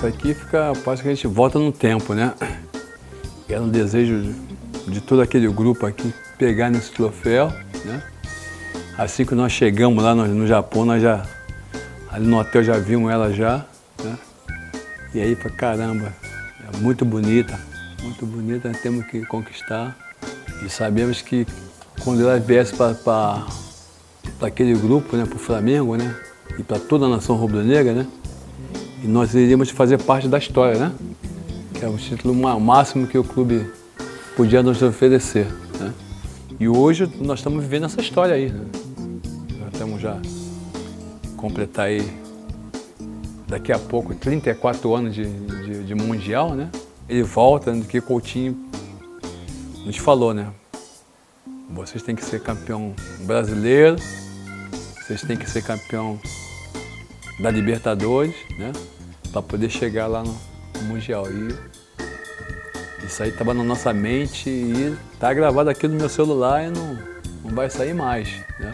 isso aqui parece que a gente volta no tempo, né? Era um desejo de todo aquele grupo aqui pegar nesse troféu, né? Assim que nós chegamos lá no Japão, nós já, ali no hotel já vimos ela já, né? E aí, caramba, é muito bonita, temos que conquistar. E sabemos que quando ela viesse para aquele grupo, né, para o Flamengo, né, e para toda a nação rubro-negra, né, e nós iríamos fazer parte da história, né, que é o título máximo que o clube podia nos oferecer, né. E hoje nós estamos vivendo essa história aí, né. Nós estamos já completar aí, daqui a pouco, 34 anos de Mundial, né. Ele volta, né, que Coutinho nos falou, né? Vocês têm que ser campeão brasileiro, vocês têm que ser campeão da Libertadores, né? Para poder chegar lá no Mundial. E isso aí estava na nossa mente e está gravado aqui no meu celular e não vai sair mais, né?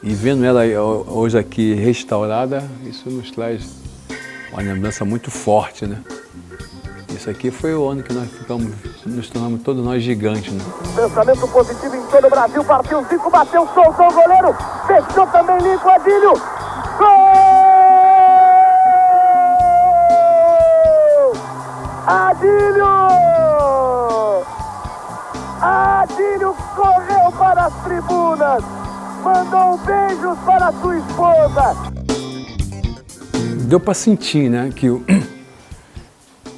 E vendo ela hoje aqui restaurada, isso nos traz uma lembrança muito forte, né? Isso aqui foi o ano que nós nos tornamos todos nós gigantes, né? Pensamento positivo em todo o Brasil, partiu o Zico, bateu, soltou o goleiro, fechou também Lincoln, Adílio, gol! Adílio correu para as tribunas, mandou beijos para sua esposa. Deu para sentir, né, que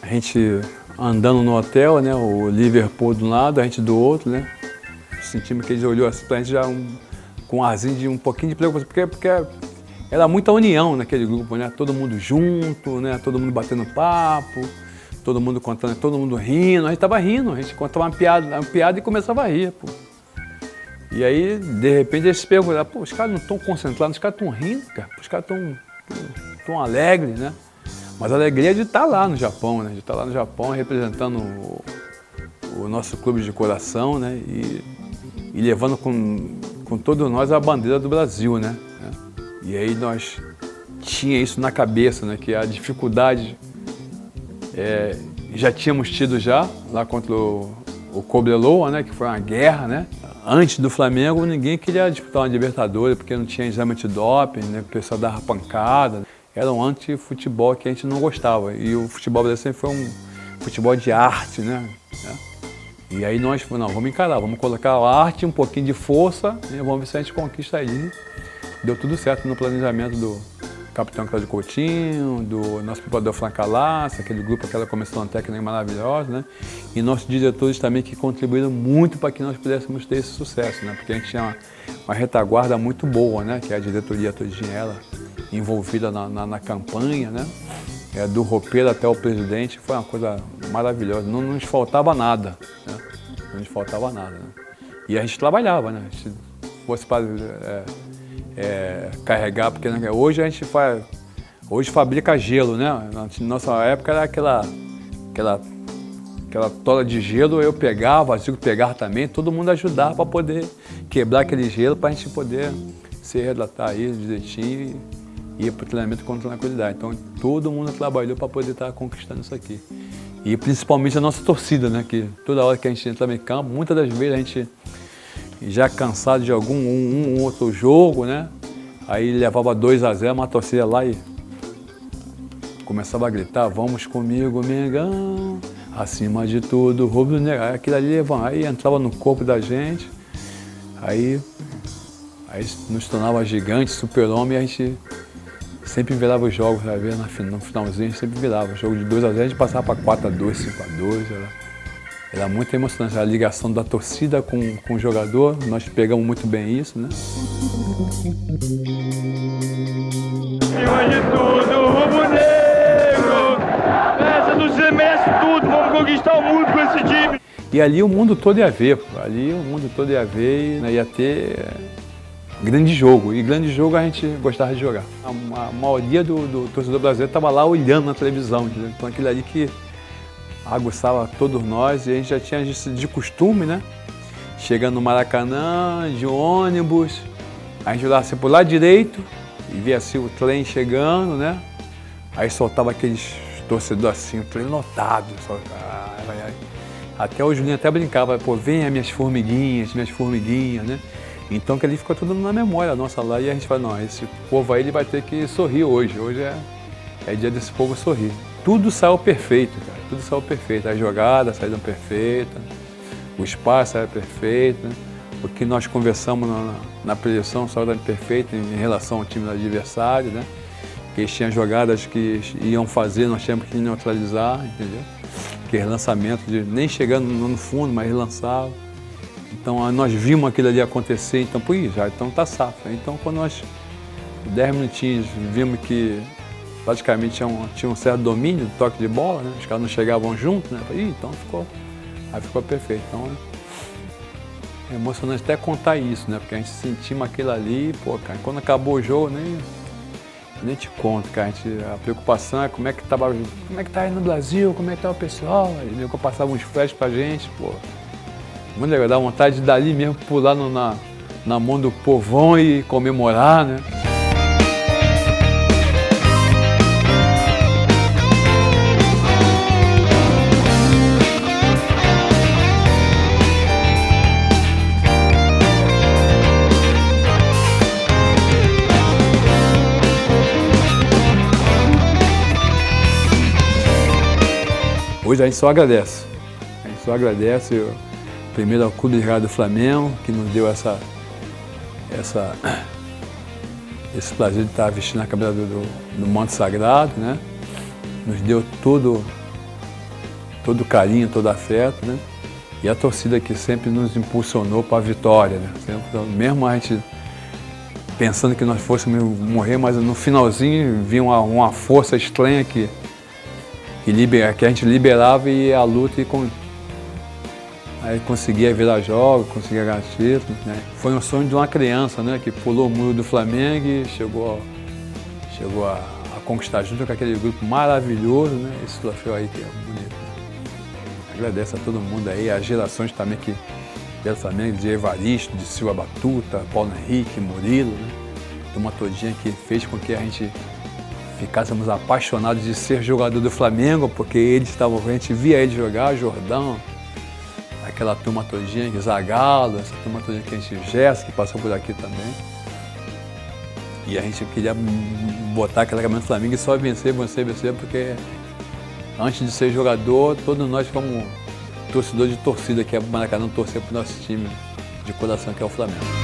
a gente andando no hotel, né, o Liverpool de um lado, a gente do outro, né, sentimos que ele olhou assim pra gente já com um arzinho de um pouquinho de preocupação, porque era muita união naquele grupo, né, todo mundo junto, né, todo mundo batendo papo, todo mundo contando, todo mundo rindo, a gente tava rindo, a gente contava uma piada e começava a rir, pô. E aí, de repente, eles se perguntaram, pô, os caras não estão concentrados, os caras estão rindo, cara, os caras estão alegres, né? Mas a alegria é de estar lá no Japão, né? De estar lá no Japão representando o nosso clube de coração, né? E levando com todos nós a bandeira do Brasil, né? E aí nós tinha isso na cabeça, né? Que a dificuldade já tínhamos tido já lá contra o Cobreloa, né? Que foi uma guerra, né? Antes do Flamengo, ninguém queria disputar uma Libertadores porque não tinha exame de doping, né? O pessoal dava pancada. Era um anti-futebol que a gente não gostava. E o futebol brasileiro sempre foi um futebol de arte, né? E aí nós falamos, não, vamos encarar, vamos colocar a arte, um pouquinho de força e vamos ver se a gente conquista aí. Deu tudo certo no planejamento do capitão Cláudio Coutinho, do nosso preparador Franca Laça, aquele grupo, aquela comissão técnica maravilhosa, né? E nossos diretores também que contribuíram muito para que nós pudéssemos ter esse sucesso, né? Porque a gente tinha uma retaguarda muito boa, né? Que é a diretoria todinha ela envolvida na campanha, né? Do roupeiro até o presidente, foi uma coisa maravilhosa, não nos faltava nada, né? Não nos faltava nada, né? E a gente trabalhava, né? Se fosse para carregar, porque hoje a gente hoje fabrica gelo, né? Na nossa época era aquela tola de gelo, eu pegava, o Zico pegava também, todo mundo ajudava para poder quebrar aquele gelo, para a gente poder se redatar aí direitinho e ir para o treinamento com tranquilidade. Então todo mundo trabalhou para poder estar conquistando isso aqui. E principalmente a nossa torcida, né? Que toda hora que a gente entrava em campo, muitas das vezes a gente já cansado de algum outro jogo, né? Aí levava 2-0, uma torcida lá e começava a gritar, vamos comigo, Mengão, acima de tudo, rubro-negro. Aquilo ali aí entrava no corpo da gente, aí nos tornava gigante, super-homem, e a gente sempre virava os jogos, no finalzinho, a gente sempre virava. O jogo de 2-0, a gente passava para 4-2, 5-2, era muito emocionante, a ligação da torcida com o jogador, nós pegamos muito bem isso, né? Acima de tudo, rubro-negro! Essa não se merece tudo, vamos conquistar o mundo com esse time! E ali o mundo todo ia ver, ali o mundo todo ia ver, né, ia ter grande jogo, e grande jogo a gente gostava de jogar. A maioria do torcedor brasileiro estava lá olhando na televisão, entendeu? Então aquilo ali que aguçava todos nós, e a gente já tinha isso de costume, né? Chegando no Maracanã, de ônibus, a gente olhava assim pro lado direito e via assim o trem chegando, né? Aí soltava aqueles torcedores assim, treino lotado. Até o Julinho até brincava, pô, vem as minhas formiguinhas, né? Então que ali ficou tudo na memória nossa lá e a gente fala, não, esse povo aí ele vai ter que sorrir hoje. Hoje é dia desse povo sorrir. Tudo saiu perfeito, cara, tudo saiu perfeito. As jogadas saíram perfeitas, o espaço saiu perfeito, né? O que nós conversamos na preleção saiu perfeito em relação ao time do adversário, né? Que eles tinham jogadas que iam fazer, nós tínhamos que neutralizar, entendeu? Que lançamento, nem chegando no fundo, mas lançava. Então nós vimos aquilo ali acontecer, então, pô, então tá safra. Então quando nós, 10 minutinhos, vimos que praticamente tinha um certo domínio do toque de bola, né? Os caras não chegavam juntos, né? Então ficou perfeito. Então é emocionante até contar isso, né? Porque a gente sentimos aquilo ali, pô, cara, quando acabou o jogo, nem te conto, cara. A preocupação é como é que tá aí no Brasil, como é que tá o pessoal. Aí meio que eu passava uns flashes pra gente, pô. Muito legal, dá vontade de dali mesmo pular na mão do povão e comemorar, né? Hoje a gente só agradece. Primeiro ao Clube de Regatas do Flamengo, que nos deu esse prazer de estar vestindo a camisa do manto sagrado, né? Nos deu todo o carinho, todo o afeto, né? E a torcida que sempre nos impulsionou para a vitória, né? Sempre, mesmo a gente pensando que nós fôssemos morrer, mas no finalzinho vinha uma força estranha que a gente liberava e ia à luta e aí conseguia virar jogos, conseguia ganhar títulos, né? Foi um sonho de uma criança, né? Que pulou o muro do Flamengo e chegou a conquistar junto com aquele grupo maravilhoso, né? Esse troféu aí que é bonito. Agradeço a todo mundo aí, as gerações também que pelo Flamengo, de Evaristo, de Silva Batuta, Paulo Henrique, Murilo, né? Uma todinha que fez com que a gente ficássemos apaixonados de ser jogador do Flamengo, porque a gente via ele jogar, Jordão, aquela turma todinha, Zagallo, essa turma todinha que a gente, Gerson, que passou por aqui também. E a gente queria botar aquela camisa do Flamengo e só vencer, porque antes de ser jogador, todos nós fomos torcedores de torcida, que é o Maracanã, torcer para o nosso time de coração, que é o Flamengo.